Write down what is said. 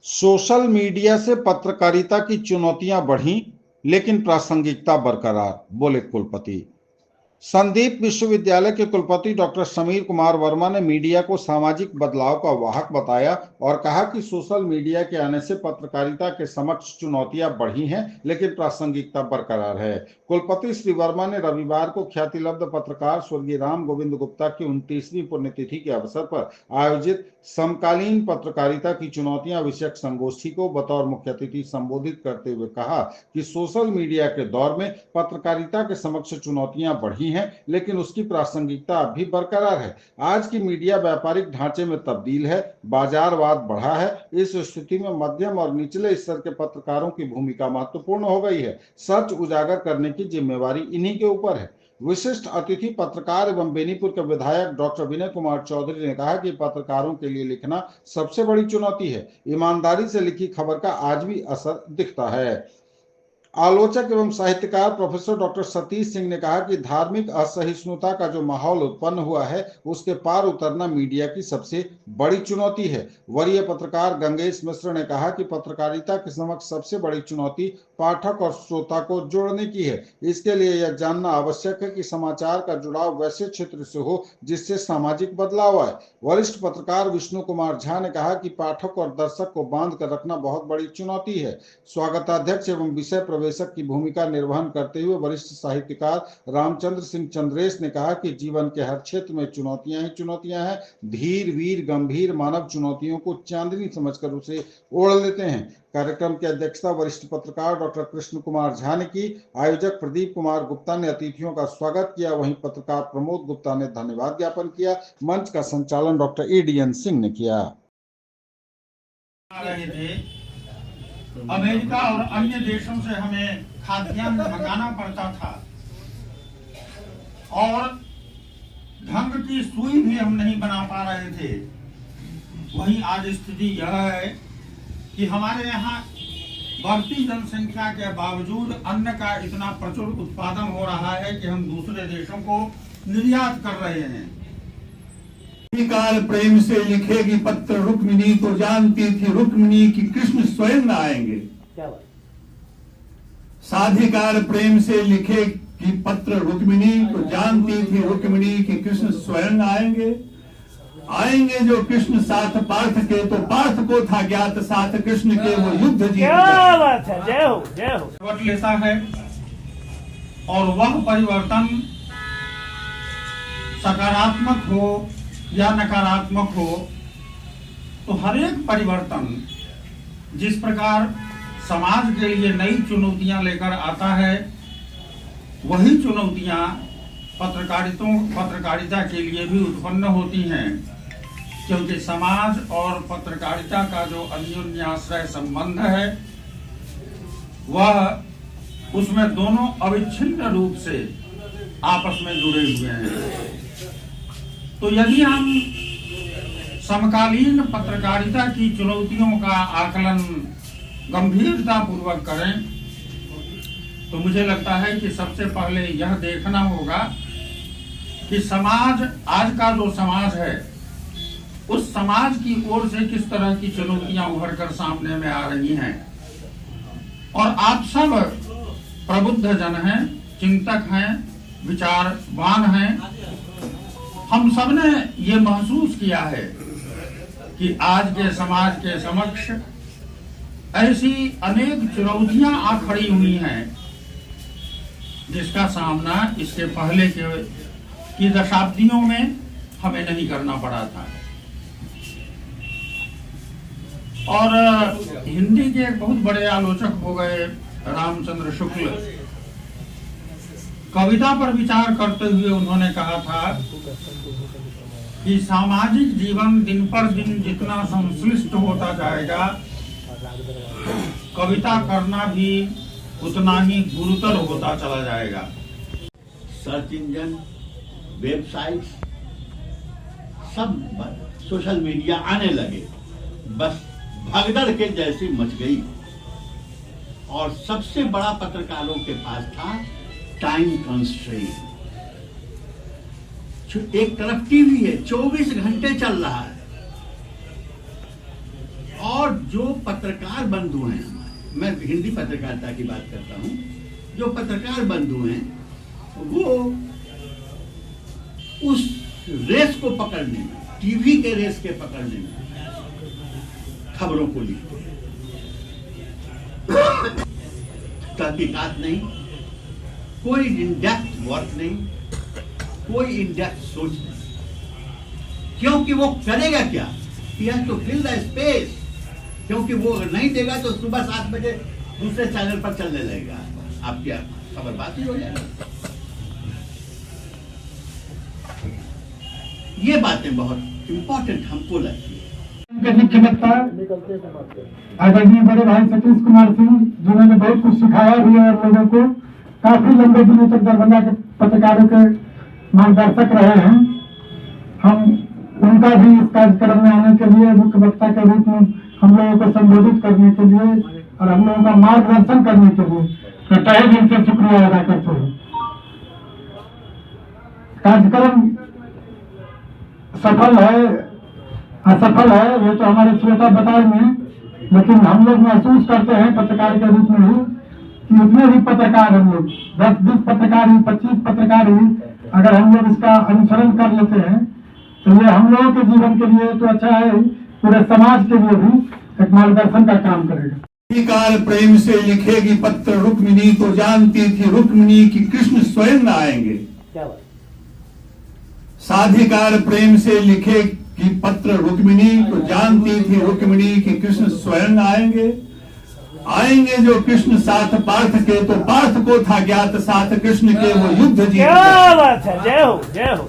Social media से पत्रकारिता की चुनौतियां बढ़ी, लेकिन प्रासंगिकता बरकरार, बोले कुलपति। संदीप विश्वविद्यालय के कुलपति डॉक्टर समीर कुमार वर्मा ने मीडिया को सामाजिक बदलाव का वाहक बताया और कहा कि सोशल मीडिया के आने से पत्रकारिता के समक्ष चुनौतियां बढ़ी हैं, लेकिन प्रासंगिकता बरकरार है। कुलपति श्री वर्मा ने रविवार को ख्यातिलब्ध पत्रकार स्वर्गीय राम गोविंद गुप्ता की 29वीं पुण्यतिथि के अवसर पर आयोजित समकालीन पत्रकारिता की चुनौतियां विषयक संगोष्ठी को बतौर मुख्य अतिथि संबोधित करते हुए कहा कि सोशल मीडिया के दौर में पत्रकारिता के समक्ष चुनौतियां बढ़ी हैं, लेकिन उसकी प्रासंगिकता अब भी बरकरार है। आज की मीडिया व्यापारिक ढांचे में तब्दील है, बाजारवाद बढ़ा है। इस स्थिति में मध्यम और निचले स्तर के पत्रकारों की भूमिका महत्वपूर्ण हो गई है। सच उजागर करने की जिम्मेवारी इन्हीं के ऊपर है। विशिष्ट अतिथि पत्रकार एवं बेनीपुर के विधायक डॉक्टर विनय कुमार चौधरी ने कहा कि पत्रकारों के लिए लिखना सबसे बड़ी चुनौती है। ईमानदारी से लिखी खबर का आज भी असर दिखता है। आलोचक एवं साहित्यकार प्रोफेसर डॉक्टर सतीश सिंह ने कहा कि धार्मिक असहिष्णुता का जो माहौल उत्पन्न हुआ है, उसके पार उतरना मीडिया की सबसे बड़ी चुनौती है। वरीय पत्रकार गंगेश मिश्र ने कहा कि पत्रकारिता के समक्ष सबसे बड़ी चुनौती पाठक और श्रोता को जोड़ने की है। इसके लिए यह जानना आवश्यक है कि समाचार का जुड़ाव वैसे क्षेत्र से हो जिससे सामाजिक बदलाव आए। वरिष्ठ पत्रकार विष्णु कुमार झा ने कहा कि पाठक और दर्शक को बांध कर रखना बहुत बड़ी चुनौती है। स्वागताध्यक्ष एवं विषय प्रवेशक की भूमिका निर्वहन करते हुए वरिष्ठ साहित्यकार रामचंद्र सिंह चंद्रेश ने कहा कि जीवन के हर क्षेत्र में चुनौतियां ही चुनौतियां हैं। धीर वीर गंभीर मानव चुनौतियों को चांदनी समझकर उसे ओढ़ लेते हैं। कार्यक्रम की अध्यक्षता वरिष्ठ पत्रकार डॉक्टर कृष्ण कुमार झा ने की। आयोजक प्रदीप कुमार गुप्ता ने अतिथियों का स्वागत किया, वहीं पत्रकार प्रमोद गुप्ता ने धन्यवाद ज्ञापन किया। मंच का संचालन डॉक्टर एडीएन सिंह ने किया। अमेरिका और अन्य देशों से हमें खाद्यान्न मंगाना पड़ता था और ढंग की सुई भी हम नहीं बना पा रहे थे। वहीं आज स्थिति यह है कि हमारे यहाँ बढ़ती जनसंख्या के बावजूद अन्न का इतना प्रचुर उत्पादन हो रहा है कि हम दूसरे देशों को निर्यात कर रहे हैं। काल प्रेम से लिखेगी पत्र रुक्मिणी तो जानती थी रुक्मिणी की कृष्ण स्वयं आएंगे। साधिकार प्रेम से लिखेगी पत्र रुक्मिणी तो जानती थी रुक्मिणी की कृष्ण स्वयं आएंगे। आएंगे जो कृष्ण साथ पार्थ के, तो पार्थ को था ज्ञात साथ कृष्ण के वो युद्ध जीत। क्या बात है, जय हो जय हो। परिवर्तन लेता है और वह परिवर्तन सकारात्मक हो या नकारात्मक हो, तो हर एक परिवर्तन जिस प्रकार समाज के लिए नई चुनौतियां लेकर आता है, वही चुनौतियां पत्रकारिता के लिए भी उत्पन्न होती हैं, क्योंकि समाज और पत्रकारिता का जो अन्योन्याश्रय संबंध है, वह उसमें दोनों अविच्छिन्न रूप से आपस में जुड़े हुए हैं। तो यदि हम समकालीन पत्रकारिता की चुनौतियों का आकलन गंभीरता पूर्वक करें, तो मुझे लगता है कि सबसे पहले यह देखना होगा कि समाज, आज का जो समाज है, उस समाज की ओर से किस तरह की चुनौतियां उभर कर सामने में आ रही हैं। और आप सब प्रबुद्ध जन हैं, चिंतक हैं, विचारवान हैं। हम सब ने ये महसूस किया है कि आज के समाज के समक्ष ऐसी अनेक चुनौतियां आ खड़ी हुई हैं जिसका सामना इसके पहले की दशाब्दियों में हमें नहीं करना पड़ा था। और हिंदी के एक बहुत बड़े आलोचक हो गए रामचंद्र शुक्ल, कविता पर विचार करते हुए उन्होंने कहा था कि सामाजिक जीवन दिन पर दिन जितना संश्लिष्ट होता जाएगा, कविता करना भी उतना ही गुरुतर होता चला जाएगा। सर्च इंजन, वेबसाइट्स, सब सोशल मीडिया आने लगे, बस भगदड़ के जैसी मच गई। और सबसे बड़ा पत्रकारों के पास था टाइम कंस्ट्रेंट। एक तरफ टीवी है, 24 घंटे चल रहा है, और और जो पत्रकार बंधु हैं हमारे, मैं हिंदी पत्रकारिता की बात करता हूं, जो पत्रकार बंधु हैं वो उस रेस को पकड़ने में, टीवी के रेस के पकड़ने में खबरों को लिखते हैं। तहकीकात नहीं, कोई इन डेप्थ वर्क नहीं, कोई इन डेप्थ सोच नहीं। क्योंकि वो करेगा क्या? He has to fill the space। क्योंकि वो अगर नहीं देगा तो सुबह 7 बजे दूसरे चैनल पर चलने लगेगा, आपकी खबरबाजी हो जाएगी। ये बातें बहुत इंपॉर्टेंट हमको लगती है। उनके मुख्य वक्ता आदरणीय बड़े भाई सतीश कुमार सिंह, जिन्होंने बहुत कुछ सिखाया भी है और लोगों को काफी लंबे दिनों तक दरभंगा के पत्रकारों के मार्गदर्शक रहे हैं। हम उनका भी इस कार्यक्रम में आने के लिए मुख्य वक्ता के रूप में हम लोगों को संबोधित करने के लिए और हम लोगों का मार्गदर्शन करने के लिए तहे दिल से शुक्रिया अदा करते हैं। कार्यक्रम सफल है असफल है ये तो हमारे श्रोता बताएंगे, लेकिन हम लोग महसूस करते हैं पत्रकार के रूप में ही कि उतने भी पत्रकार हम लोग 10-20 पत्रकार ही 25 पत्रकार ही अगर हम लोग इसका अनुसरण कर लेते हैं तो ये हम लोगों के जीवन के लिए तो अच्छा है, पूरे समाज के लिए भी एक मार्गदर्शन का काम करेगा। काल प्रेम से लिखेगी पत्र रुक्मिणी तो जानती थी रुक्मिणी कि कृष्ण स्वयं आएंगे। साधिकार प्रेम से लिखेगी पत्र रुक्मिणी तो जानती थी रुक्मिणी कि कृष्ण स्वयं आएंगे। आएंगे जो कृष्ण साथ पार्थ के, तो पार्थ को था ज्ञात साथ कृष्ण के वो युद्ध जीत। क्या बात है, जय हो जय हो।